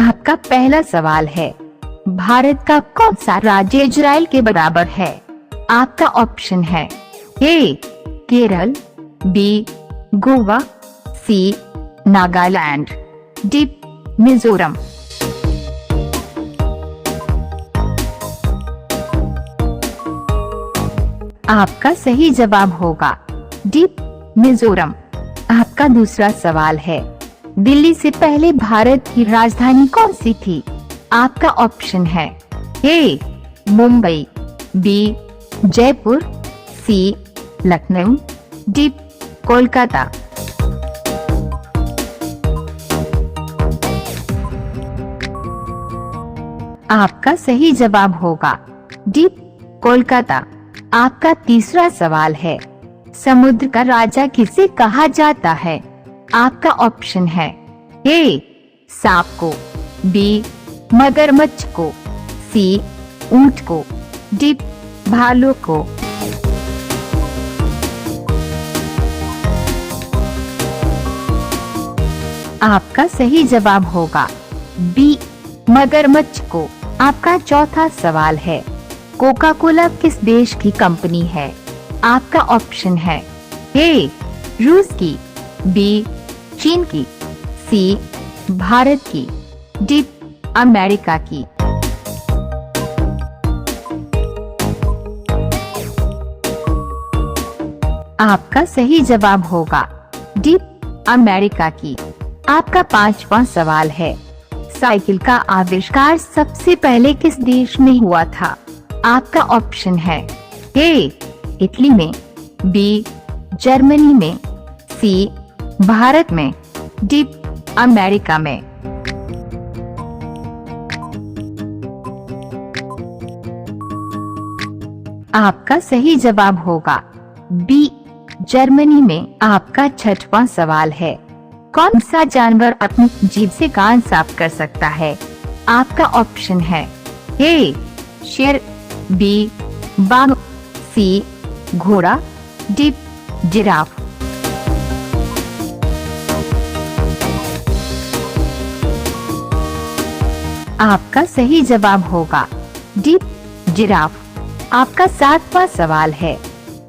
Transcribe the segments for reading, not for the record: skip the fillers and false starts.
आपका पहला सवाल है, भारत का कौन सा राज्य इजराइल के बराबर है? आपका ऑप्शन है ए केरल, बी गोवा, सी नागालैंड, डी मिजोरम। आपका सही जवाब होगा डी मिजोरम। आपका दूसरा सवाल है, दिल्ली से पहले भारत की राजधानी कौन सी थी? आपका ऑप्शन है ए मुंबई, बी जयपुर, सी लखनऊ, डी कोलकाता। आपका सही जवाब होगा डी कोलकाता। आपका तीसरा सवाल है, समुद्र का राजा किसे कहा जाता है? आपका ऑप्शन है ए सांप को, बी मगरमच्छ को, सी ऊंट को, डी भालू को। आपका सही जवाब होगा बी मगरमच्छ को। आपका चौथा सवाल है, कोका कोला किस देश की कंपनी है? आपका ऑप्शन है ए रूस की, बी चीन की, सी भारत की, डी अमेरिका की। आपका सही जवाब होगा डी अमेरिका की। आपका पांचवा सवाल है, साइकिल का आविष्कार सबसे पहले किस देश में हुआ था? आपका ऑप्शन है ए इटली में, बी जर्मनी में, सी भारत में, डी अमेरिका में। आपका सही जवाब होगा बी जर्मनी में। आपका छठवां सवाल है, कौन सा जानवर अपनी जीभ से कान साफ कर सकता है? आपका ऑप्शन है ए शेर, बी बाघ, सी घोड़ा, डी जिराफ। आपका सही जवाब होगा डी जिराफ। आपका सातवां सवाल है,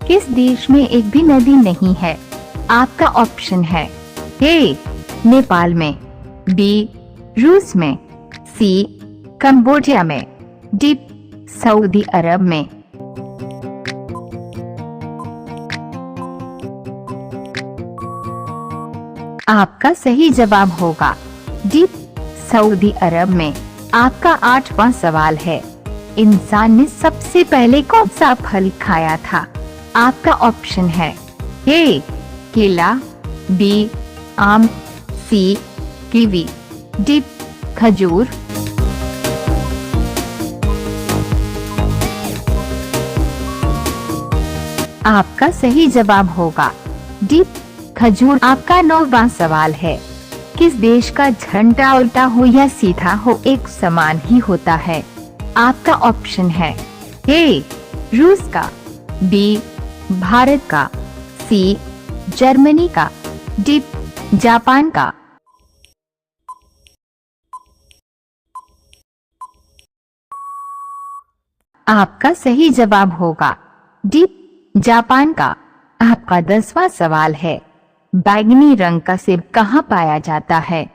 किस देश में एक भी नदी नहीं है? आपका ऑप्शन है ए नेपाल में, बी रूस में, सी कंबोडिया में, डी सऊदी अरब में। आपका सही जवाब होगा डी सऊदी अरब में। आपका आठवां सवाल है, इंसान ने सबसे पहले कौन सा फल खाया था? आपका ऑप्शन है ए केला, बी आम, सी कीवी, डी खजूर। आपका सही जवाब होगा डी खजूर। आपका नौवां सवाल है, किस देश का झंडा उल्टा हो या सीधा हो एक समान ही होता है? आपका ऑप्शन है ए रूस का, बी भारत का, सी जर्मनी का, डी जापान का। आपका सही जवाब होगा डी जापान का। आपका 10वां सवाल है, बैंगनी रंग का सेब कहाँ पाया जाता है?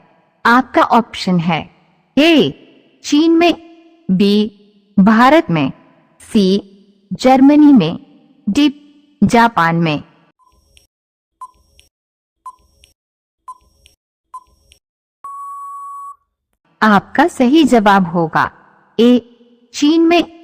आपका ऑप्शन है ए चीन में, बी भारत में, सी जर्मनी में, डी जापान में। आपका सही जवाब होगा ए चीन में।